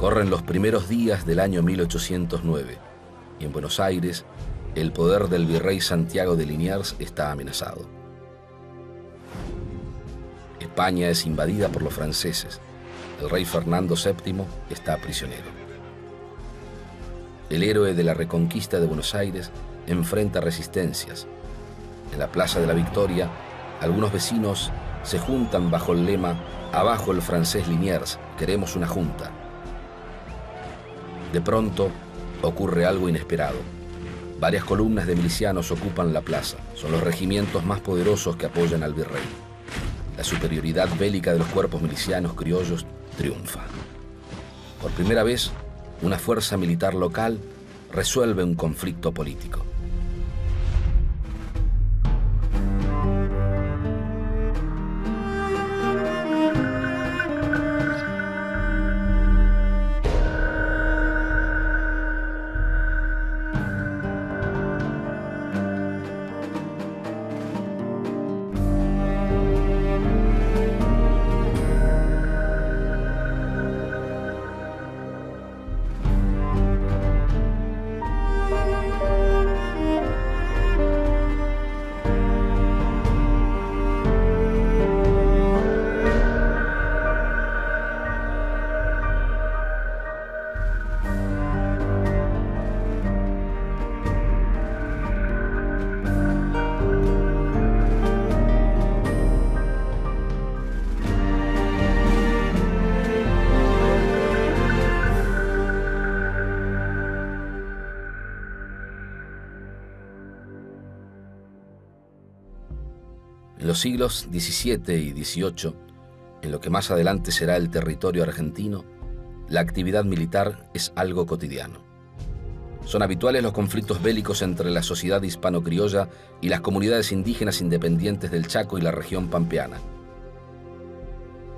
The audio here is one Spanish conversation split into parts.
Corren los primeros días del año 1809 y en Buenos Aires el poder del virrey Santiago de Liniers está amenazado. España es invadida por los franceses. El rey Fernando VII está prisionero. El héroe de la reconquista de Buenos Aires enfrenta resistencias. En la Plaza de la Victoria, algunos vecinos se juntan bajo el lema «Abajo el francés Liniers, queremos una junta». De pronto, ocurre algo inesperado. Varias columnas de milicianos ocupan la plaza. Son los regimientos más poderosos que apoyan al virrey. La superioridad bélica de los cuerpos milicianos criollos triunfa. Por primera vez, una fuerza militar local resuelve un conflicto político. En los siglos XVII y XVIII, en lo que más adelante será el territorio argentino, la actividad militar es algo cotidiano. Son habituales los conflictos bélicos entre la sociedad hispano-criolla y las comunidades indígenas independientes del Chaco y la región pampeana.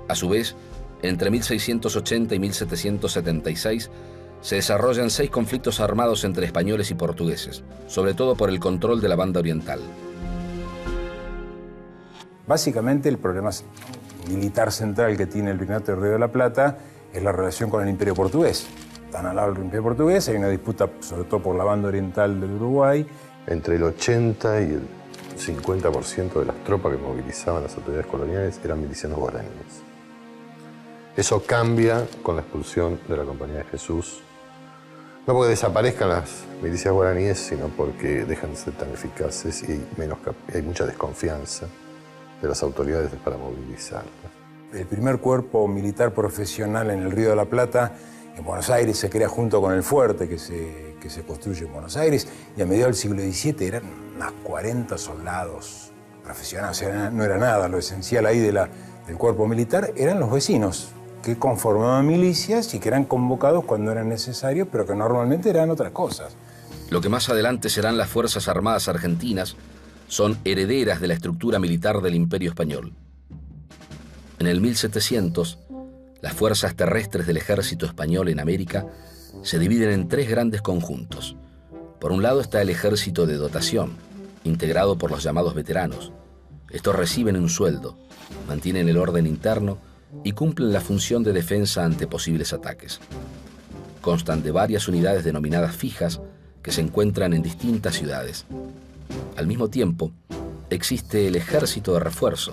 A su vez, entre 1680 y 1776 se desarrollan 6 conflictos armados entre españoles y portugueses, sobre todo por el control de la banda oriental. Básicamente el problema militar central que tiene el Virreinato del Río de la Plata es la relación con el Imperio Portugués. Están al lado del Imperio Portugués, hay una disputa sobre todo por la banda oriental del Uruguay. Entre el 80 y el 50% de las tropas que movilizaban las autoridades coloniales eran milicianos guaraníes. Eso cambia con la expulsión de la Compañía de Jesús. No porque desaparezcan las milicias guaraníes, sino porque dejan de ser tan eficaces y hay mucha desconfianza de las autoridades para movilizarlas. El primer cuerpo militar profesional en el Río de la Plata, en Buenos Aires, se crea junto con el fuerte que se construye en Buenos Aires, y a mediados del siglo XVII eran unas 40 soldados profesionales. O sea, no era nada. Lo esencial ahí del cuerpo militar eran los vecinos, que conformaban milicias y que eran convocados cuando era necesario, pero que normalmente eran otras cosas. Lo que más adelante serán las Fuerzas Armadas Argentinas son herederas de la estructura militar del Imperio Español. En el 1700, las fuerzas terrestres del ejército español en América se dividen en 3 grandes conjuntos. Por un lado está el ejército de dotación, integrado por los llamados veteranos. Estos reciben un sueldo, mantienen el orden interno y cumplen la función de defensa ante posibles ataques. Constan de varias unidades denominadas fijas que se encuentran en distintas ciudades. Al mismo tiempo, existe el ejército de refuerzo,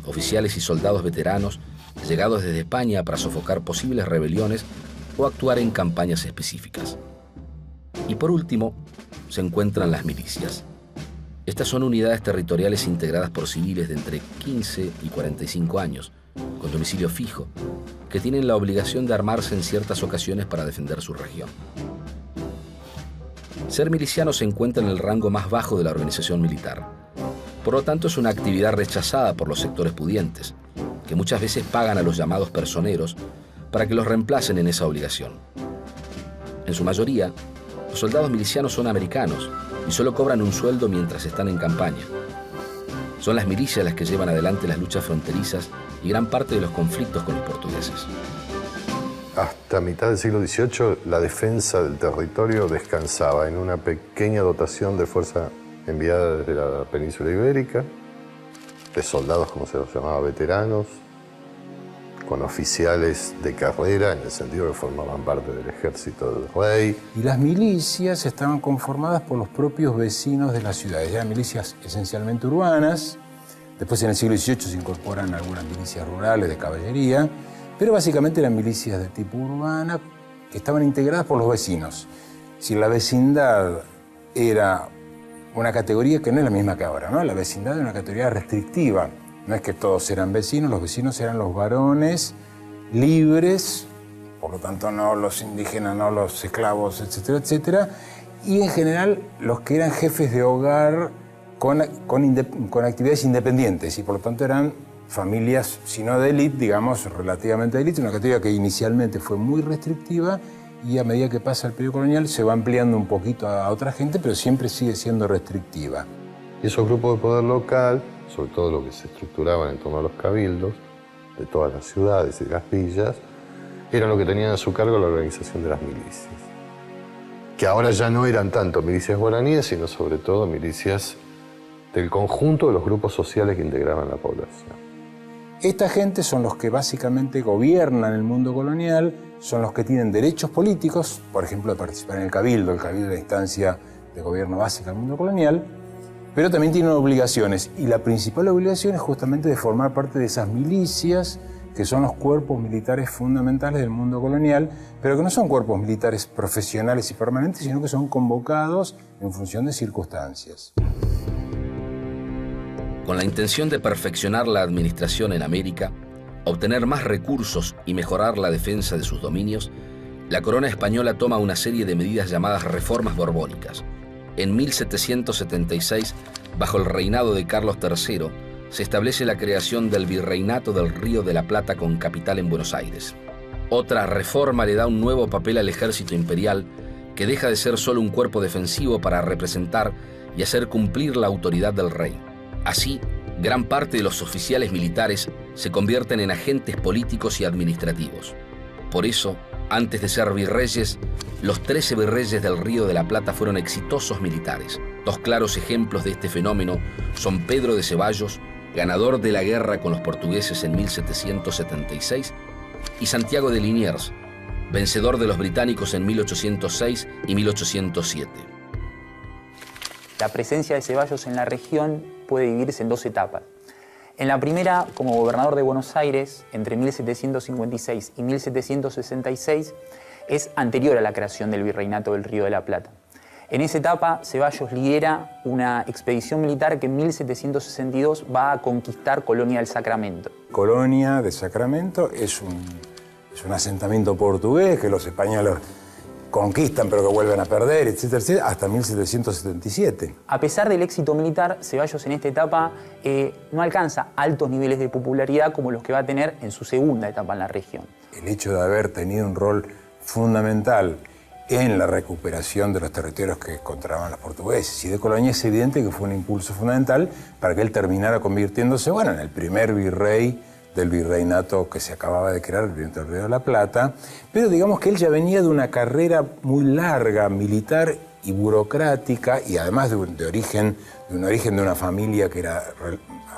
oficiales y soldados veteranos llegados desde España para sofocar posibles rebeliones o actuar en campañas específicas. Y por último, se encuentran las milicias. Estas son unidades territoriales integradas por civiles de entre 15 y 45 años, con domicilio fijo, que tienen la obligación de armarse en ciertas ocasiones para defender su región. Ser miliciano se encuentra en el rango más bajo de la organización militar. Por lo tanto, es una actividad rechazada por los sectores pudientes, que muchas veces pagan a los llamados personeros para que los reemplacen en esa obligación. En su mayoría, los soldados milicianos son americanos y solo cobran un sueldo mientras están en campaña. Son las milicias las que llevan adelante las luchas fronterizas y gran parte de los conflictos con los portugueses. Hasta mitad del siglo XVIII, la defensa del territorio descansaba en una pequeña dotación de fuerza enviada desde la península ibérica, de soldados, como se los llamaba, veteranos, con oficiales de carrera, en el sentido que formaban parte del ejército del rey. Y las milicias estaban conformadas por los propios vecinos de las ciudades. Eran milicias esencialmente urbanas. Después en el siglo XVIII se incorporan algunas milicias rurales de caballería, pero básicamente eran milicias de tipo urbana que estaban integradas por los vecinos. Si la vecindad era una categoría que no es la misma que ahora, ¿no? La vecindad era una categoría restrictiva. No es que todos eran vecinos, los vecinos eran los varones libres, por lo tanto no los indígenas, no los esclavos, etcétera, etcétera, y en general los que eran jefes de hogar con actividades independientes, y por lo tanto eran familias, si no de élite, digamos, relativamente de élite, una categoría que inicialmente fue muy restrictiva y a medida que pasa el periodo colonial se va ampliando un poquito a otra gente, pero siempre sigue siendo restrictiva. Y esos grupos de poder local, sobre todo lo que se estructuraban en torno a los cabildos de todas las ciudades y las villas, eran lo que tenían a su cargo la organización de las milicias. Que ahora ya no eran tanto milicias guaraníes, sino sobre todo milicias del conjunto de los grupos sociales que integraban la población. Esta gente son los que básicamente gobiernan el mundo colonial, son los que tienen derechos políticos, por ejemplo, de participar en el cabildo es la instancia de gobierno básica del mundo colonial, pero también tienen obligaciones, y la principal obligación es justamente de formar parte de esas milicias, que son los cuerpos militares fundamentales del mundo colonial, pero que no son cuerpos militares profesionales y permanentes, sino que son convocados en función de circunstancias. Con la intención de perfeccionar la administración en América, obtener más recursos y mejorar la defensa de sus dominios, la corona española toma una serie de medidas llamadas reformas borbónicas. En 1776, bajo el reinado de Carlos III, se establece la creación del Virreinato del Río de la Plata con capital en Buenos Aires. Otra reforma le da un nuevo papel al ejército imperial, que deja de ser solo un cuerpo defensivo para representar y hacer cumplir la autoridad del rey. Así, gran parte de los oficiales militares se convierten en agentes políticos y administrativos. Por eso, antes de ser virreyes, los 13 virreyes del Río de la Plata fueron exitosos militares. Dos claros ejemplos de este fenómeno son Pedro de Ceballos, ganador de la guerra con los portugueses en 1776, y Santiago de Liniers, vencedor de los británicos en 1806 y 1807. La presencia de Ceballos en la región puede dividirse en dos etapas. En la primera, como gobernador de Buenos Aires, entre 1756 y 1766, es anterior a la creación del Virreinato del Río de la Plata. En esa etapa, Ceballos lidera una expedición militar que en 1762 va a conquistar Colonia del Sacramento. Colonia de Sacramento es un asentamiento portugués que los españoles conquistan pero que vuelven a perder, etcétera, etcétera, hasta 1777. A pesar del éxito militar, Ceballos en esta etapa no alcanza altos niveles de popularidad como los que va a tener en su segunda etapa en la región. El hecho de haber tenido un rol fundamental en la recuperación de los territorios que encontraban los portugueses y de Colonia es evidente que fue un impulso fundamental para que él terminara convirtiéndose, bueno, en el primer virrey del virreinato que se acababa de crear, el Virreinato del Río de la Plata, pero digamos que él ya venía de una carrera muy larga, militar y burocrática, y además de un origen de una familia que era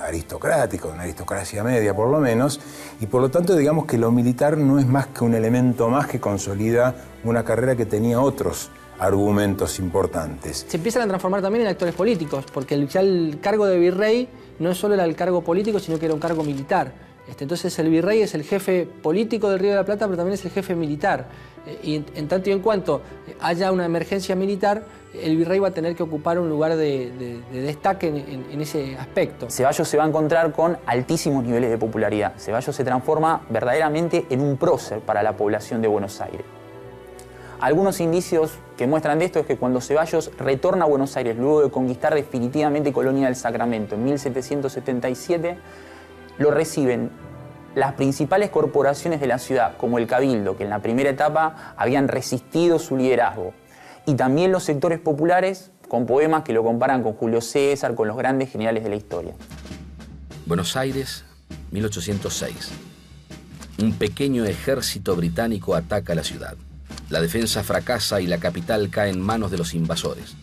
aristocrática, una aristocracia media por lo menos, y por lo tanto digamos que lo militar no es más que un elemento más que consolida una carrera que tenía otros argumentos importantes. Se empiezan a transformar también en actores políticos, porque ya el cargo de virrey no solo era el cargo político, sino que era un cargo militar. Entonces el virrey es el jefe político del Río de la Plata, pero también es el jefe militar. Y en tanto y en cuanto haya una emergencia militar, el virrey va a tener que ocupar un lugar de destaque en ese aspecto. Ceballos se va a encontrar con altísimos niveles de popularidad. Ceballos se transforma verdaderamente en un prócer para la población de Buenos Aires. Algunos indicios que muestran de esto es que cuando Ceballos retorna a Buenos Aires luego de conquistar definitivamente Colonia del Sacramento en 1777, lo reciben las principales corporaciones de la ciudad, como el Cabildo, que en la primera etapa habían resistido su liderazgo, y también los sectores populares, con poemas que lo comparan con Julio César, con los grandes generales de la historia. Buenos Aires, 1806. Un pequeño ejército británico ataca la ciudad. La defensa fracasa y la capital cae en manos de los invasores.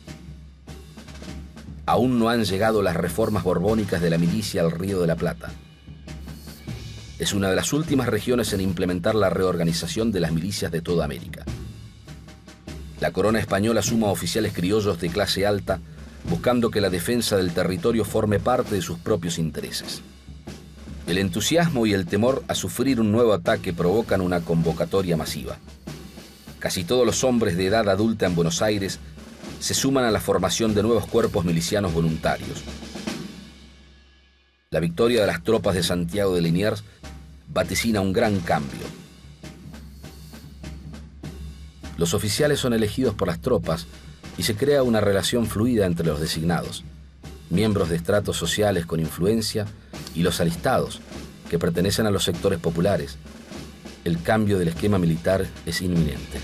Aún no han llegado las reformas borbónicas de la milicia al Río de la Plata. Es una de las últimas regiones en implementar la reorganización de las milicias de toda América. La corona española suma oficiales criollos de clase alta, buscando que la defensa del territorio forme parte de sus propios intereses. El entusiasmo y el temor a sufrir un nuevo ataque provocan una convocatoria masiva. Casi todos los hombres de edad adulta en Buenos Aires se suman a la formación de nuevos cuerpos milicianos voluntarios. La victoria de las tropas de Santiago de Liniers vaticina un gran cambio. Los oficiales son elegidos por las tropas y se crea una relación fluida entre los designados, miembros de estratos sociales con influencia y los alistados, que pertenecen a los sectores populares. El cambio del esquema militar es inminente.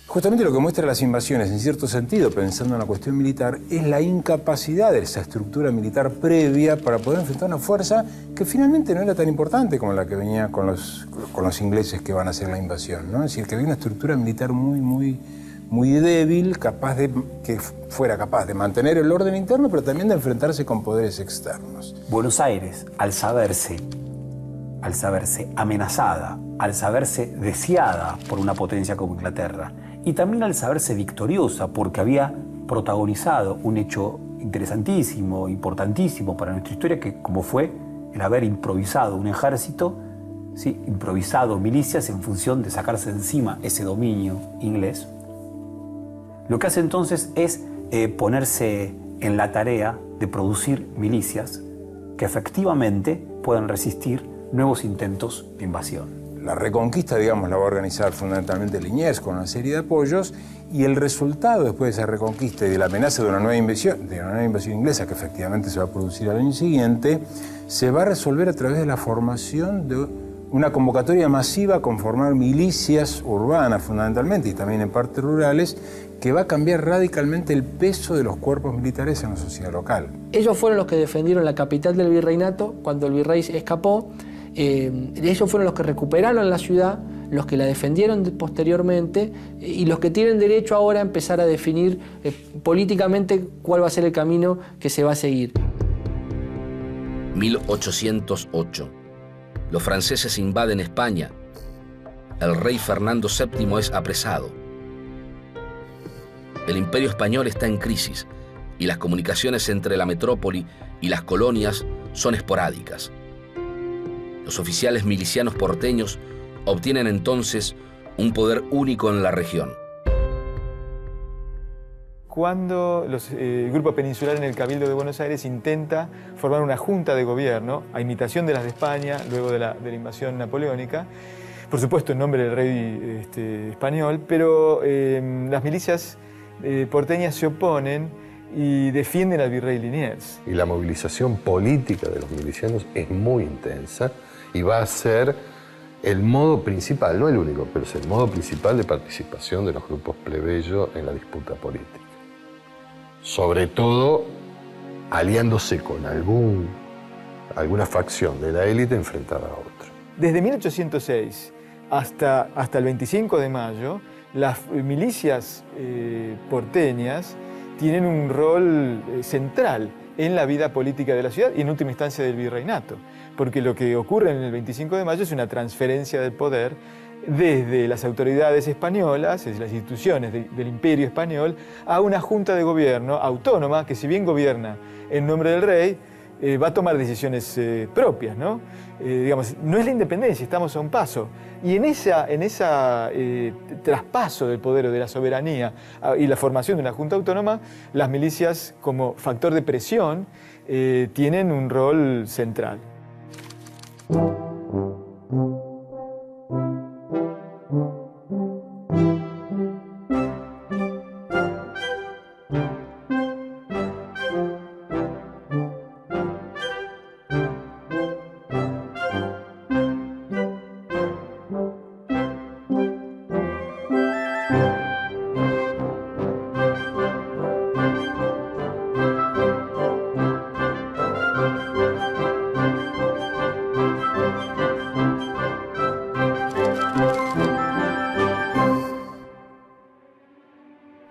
Justamente lo que muestra las invasiones, en cierto sentido, pensando en la cuestión militar, es la incapacidad de esa estructura militar previa para poder enfrentar una fuerza que finalmente no era tan importante como la que venía con los ingleses que van a hacer la invasión, ¿no? Es decir, que había una estructura militar muy débil, que fuera capaz de mantener el orden interno, pero también de enfrentarse con poderes externos. Buenos Aires, al saberse amenazada, al saberse deseada por una potencia como Inglaterra, y también al saberse victoriosa porque había protagonizado un hecho interesantísimo, importantísimo para nuestra historia, que como fue el haber improvisado un ejército, ¿sí? Improvisado milicias en función de sacarse encima ese dominio inglés. Lo que hace entonces es ponerse en la tarea de producir milicias que efectivamente puedan resistir nuevos intentos de invasión. La reconquista, digamos, la va a organizar fundamentalmente Liniers con una serie de apoyos, y el resultado después de esa reconquista y de la amenaza de una nueva invasión inglesa, que efectivamente se va a producir al año siguiente, se va a resolver a través de la formación de una convocatoria masiva a conformar milicias urbanas fundamentalmente y también en partes rurales, que va a cambiar radicalmente el peso de los cuerpos militares en la sociedad local. Ellos fueron los que defendieron la capital del virreinato cuando el virrey escapó. Ellos fueron los que recuperaron la ciudad, los que la defendieron posteriormente y los que tienen derecho ahora a empezar a definir políticamente cuál va a ser el camino que se va a seguir. 1808. Los franceses invaden España. El rey Fernando VII es apresado. El imperio español está en crisis y las comunicaciones entre la metrópoli y las colonias son esporádicas. Los oficiales milicianos porteños obtienen entonces un poder único en la región. Cuando el Grupo Peninsular en el Cabildo de Buenos Aires intenta formar una junta de gobierno, a imitación de las de España, luego de la invasión napoleónica, por supuesto en nombre del rey español, pero las milicias porteñas se oponen y defienden al virrey Liniers. Y la movilización política de los milicianos es muy intensa y va a ser el modo principal, no el único, pero es el modo principal de participación de los grupos plebeyos en la disputa política. Sobre todo aliándose con alguna facción de la élite enfrentada a otra. Desde 1806 hasta el 25 de mayo, las milicias porteñas tienen un rol central en la vida política de la ciudad y en última instancia del virreinato, porque lo que ocurre en el 25 de mayo es una transferencia del poder desde las autoridades españolas, desde las instituciones del imperio español, a una junta de gobierno autónoma que, si bien gobierna en nombre del rey, va a tomar decisiones propias, ¿no? Digamos, no es la independencia, estamos a un paso. Y en ese traspaso del poder o de la soberanía y la formación de una junta autónoma, las milicias como factor de presión tienen un rol central.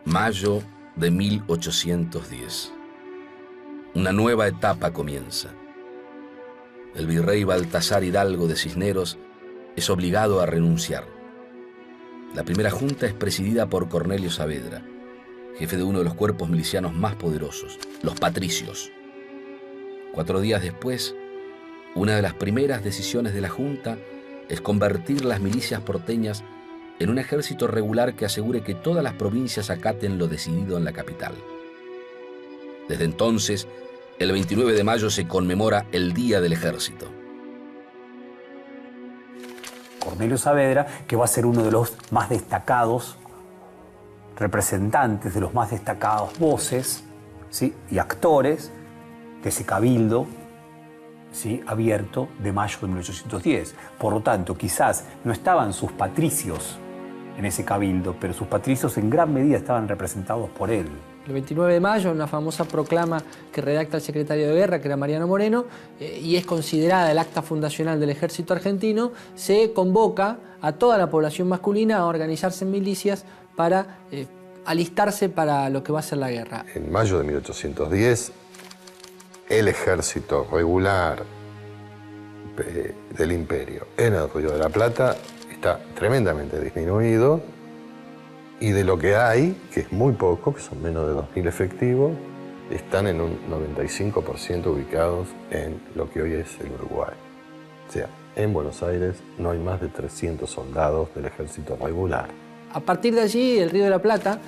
Mayo de 1810. Una nueva etapa comienza. el virrey Baltasar Hidalgo de Cisneros es obligado a renunciar. La primera junta es presidida por Cornelio Saavedra, jefe de uno de los cuerpos milicianos más poderosos, los patricios. 4 días después, una de las primeras decisiones de la junta es convertir las milicias porteñas en un ejército regular que asegure que todas las provincias acaten lo decidido en la capital. Desde entonces, el 29 de mayo se conmemora el Día del Ejército. Cornelio Saavedra, que va a ser uno de los más destacados representantes, de los más destacados voces, ¿sí?, y actores de ese cabildo, ¿sí?, abierto de mayo de 1810. Por lo tanto, quizás no estaban sus patricios en ese cabildo, pero sus patricios en gran medida estaban representados por él. El 29 de mayo, una famosa proclama que redacta el secretario de Guerra, que era Mariano Moreno, y es considerada el acta fundacional del ejército argentino, se convoca a toda la población masculina a organizarse en milicias para alistarse para lo que va a ser la guerra. En mayo de 1810, el ejército regular del imperio en el Río de la Plata está tremendamente disminuido, y de lo que hay, que es muy poco, que son menos de 2.000 efectivos, están en un 95% ubicados en lo que hoy es el Uruguay. O sea, en Buenos Aires no hay más de 300 soldados del ejército regular. A partir de allí, el Río de la Plata,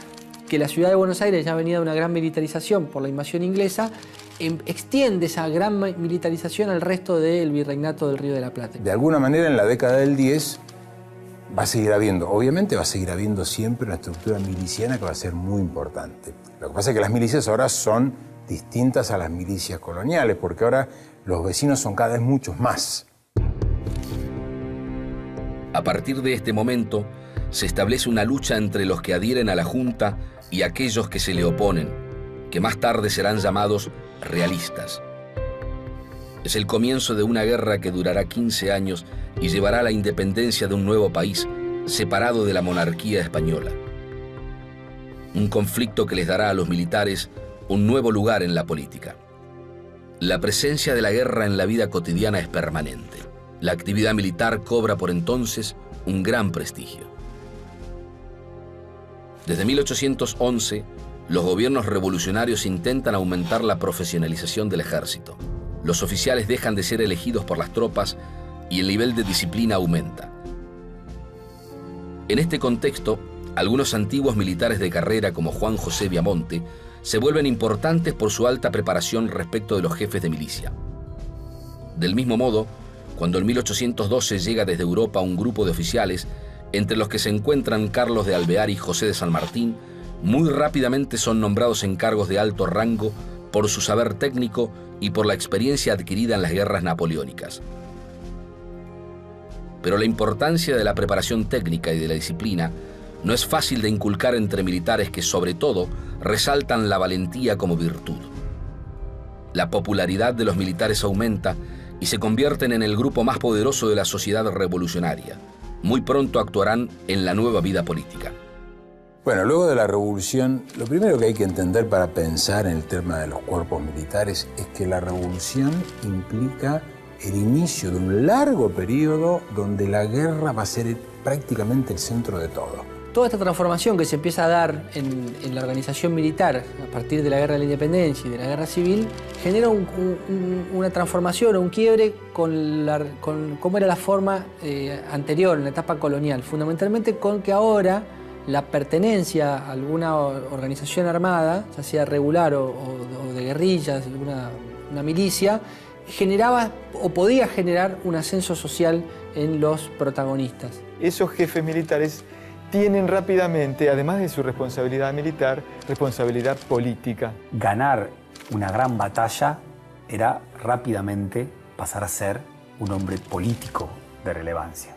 que la ciudad de Buenos Aires ya venía de una gran militarización por la invasión inglesa, extiende esa gran militarización al resto del virreinato del Río de la Plata. De alguna manera, en la década del 10, va a seguir habiendo, obviamente va a seguir habiendo siempre una estructura miliciana que va a ser muy importante. Lo que pasa es que las milicias ahora son distintas a las milicias coloniales, porque ahora los vecinos son cada vez muchos más. A partir de este momento, se establece una lucha entre los que adhieren a la Junta y aquellos que se le oponen, que más tarde serán llamados realistas. Es el comienzo de una guerra que durará 15 años y llevará a la independencia de un nuevo país, separado de la monarquía española. Un conflicto que les dará a los militares un nuevo lugar en la política. La presencia de la guerra en la vida cotidiana es permanente. La actividad militar cobra por entonces un gran prestigio. Desde 1811, los gobiernos revolucionarios intentan aumentar la profesionalización del ejército. Los oficiales dejan de ser elegidos por las tropas y el nivel de disciplina aumenta. En este contexto, algunos antiguos militares de carrera como Juan José Viamonte se vuelven importantes por su alta preparación respecto de los jefes de milicia. Del mismo modo, cuando en 1812 llega desde Europa un grupo de oficiales, entre los que se encuentran Carlos de Alvear y José de San Martín, muy rápidamente son nombrados en cargos de alto rango por su saber técnico y por la experiencia adquirida en las guerras napoleónicas. Pero la importancia de la preparación técnica y de la disciplina no es fácil de inculcar entre militares que, sobre todo, resaltan la valentía como virtud. La popularidad de los militares aumenta y se convierten en el grupo más poderoso de la sociedad revolucionaria. Muy pronto actuarán en la nueva vida política. Bueno, luego de la revolución, lo primero que hay que entender para pensar en el tema de los cuerpos militares es que la revolución implica el inicio de un largo periodo donde la guerra va a ser prácticamente el centro de todo. Toda esta transformación que se empieza a dar en la organización militar a partir de la Guerra de la Independencia y de la Guerra Civil genera una transformación o un quiebre con cómo era la forma anterior, en la etapa colonial. Fundamentalmente con que ahora la pertenencia a alguna organización armada, ya sea regular o de guerrillas, una milicia, generaba o podía generar un ascenso social en los protagonistas. Esos jefes militares tienen rápidamente, además de su responsabilidad militar, responsabilidad política. Ganar una gran batalla era rápidamente pasar a ser un hombre político de relevancia.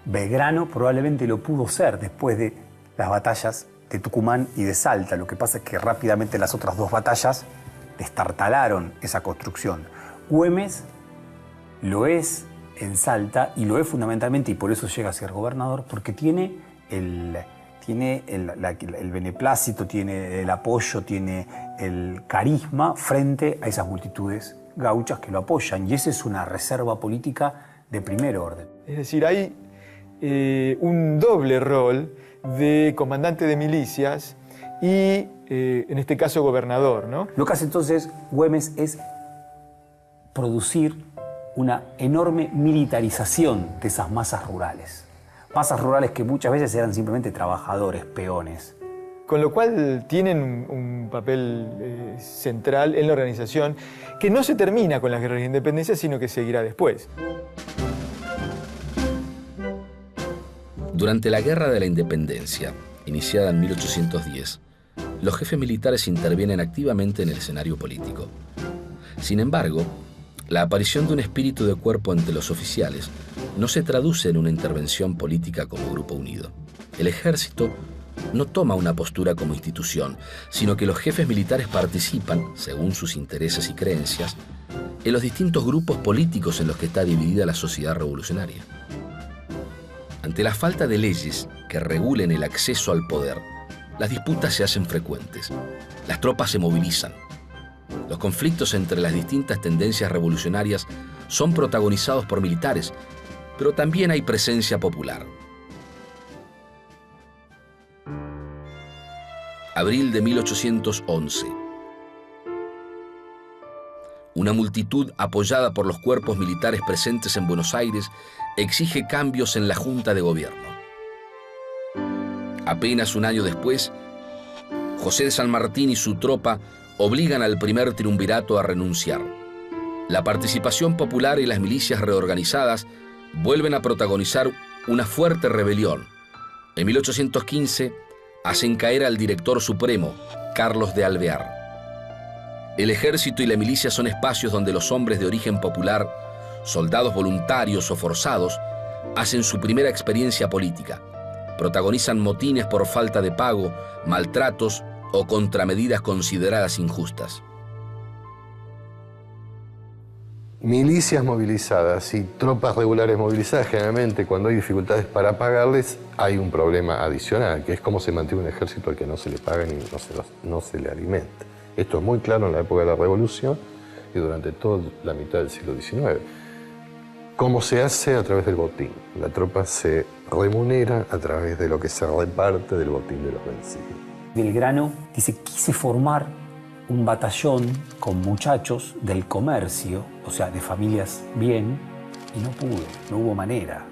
Belgrano probablemente lo pudo ser después de las batallas de Tucumán y de Salta. Lo que pasa es que rápidamente las otras dos batallas destartalaron esa construcción. Güemes lo es en Salta y lo es fundamentalmente, y por eso llega a ser gobernador, porque tiene el beneplácito, tiene el apoyo, tiene el carisma frente a esas multitudes gauchas que lo apoyan, y esa es una reserva política de primer orden. Es decir, hay un doble rol de comandante de milicias y, en este caso, gobernador, ¿no? Lo que hace entonces Güemes es producir una enorme militarización de esas masas rurales. Masas rurales que muchas veces eran simplemente trabajadores, peones. Con lo cual tienen un papel central en la organización que no se termina con la guerra de la independencia, sino que seguirá después. Durante la Guerra de la Independencia, iniciada en 1810, los jefes militares intervienen activamente en el escenario político. Sin embargo, la aparición de un espíritu de cuerpo entre los oficiales no se traduce en una intervención política como grupo unido. El ejército no toma una postura como institución, sino que los jefes militares participan, según sus intereses y creencias, en los distintos grupos políticos en los que está dividida la sociedad revolucionaria. Ante la falta de leyes que regulen el acceso al poder, las disputas se hacen frecuentes. Las tropas se movilizan. Los conflictos entre las distintas tendencias revolucionarias son protagonizados por militares, pero también hay presencia popular. Abril de 1811. Una multitud apoyada por los cuerpos militares presentes en Buenos Aires exige cambios en la Junta de Gobierno. Apenas un año después, José de San Martín y su tropa obligan al primer triunvirato a renunciar. La participación popular y las milicias reorganizadas vuelven a protagonizar una fuerte rebelión. En 1815 hacen caer al director supremo, Carlos de Alvear. El ejército y la milicia son espacios donde los hombres de origen popular, soldados voluntarios o forzados, hacen su primera experiencia política. Protagonizan motines por falta de pago, maltratos o contramedidas consideradas injustas. Milicias movilizadas y tropas regulares movilizadas, generalmente cuando hay dificultades para pagarles, hay un problema adicional, que es cómo se mantiene un ejército al que no se le paga ni no se le alimenta. Esto es muy claro en la época de la Revolución y durante toda la mitad del siglo XIX. ¿Cómo se hace? A través del botín. La tropa se remunera a través de lo que se reparte del botín de los vencidos. Belgrano dice, quise formar un batallón con muchachos del comercio, o sea, de familias bien, y no pude, no hubo manera.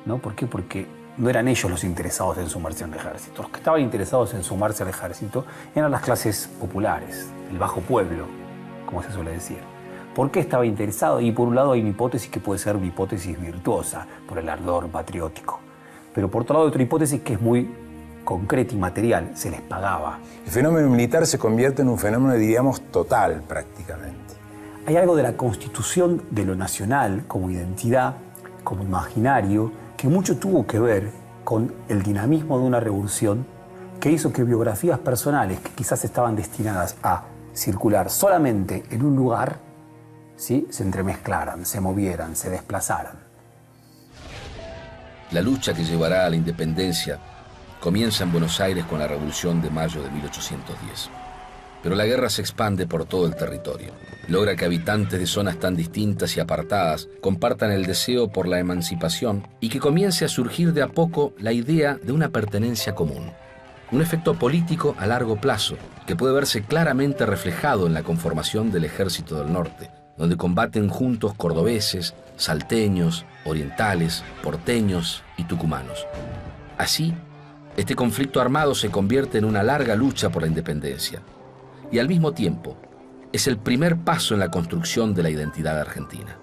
¿No? ¿Por qué? Porque no eran ellos los interesados en sumarse al ejército. Los que estaban interesados en sumarse al ejército eran las clases populares, el bajo pueblo, como se suele decir. ¿Por qué estaba interesado? Y por un lado hay una hipótesis que puede ser una hipótesis virtuosa, por el ardor patriótico. Pero por otro lado hay otra hipótesis que es muy concreta y material, se les pagaba. El fenómeno militar se convierte en un fenómeno, diríamos, total prácticamente. Hay algo de la constitución de lo nacional como identidad, como imaginario, que mucho tuvo que ver con el dinamismo de una revolución que hizo que biografías personales que quizás estaban destinadas a circular solamente en un lugar, ¿sí?, se entremezclaran, se movieran, se desplazaran. La lucha que llevará a la independencia comienza en Buenos Aires con la Revolución de Mayo de 1810. Pero la guerra se expande por todo el territorio. Logra que habitantes de zonas tan distintas y apartadas compartan el deseo por la emancipación y que comience a surgir de a poco la idea de una pertenencia común. Un efecto político a largo plazo que puede verse claramente reflejado en la conformación del Ejército del Norte, donde combaten juntos cordobeses, salteños, orientales, porteños y tucumanos. Así, este conflicto armado se convierte en una larga lucha por la independencia y al mismo tiempo es el primer paso en la construcción de la identidad argentina.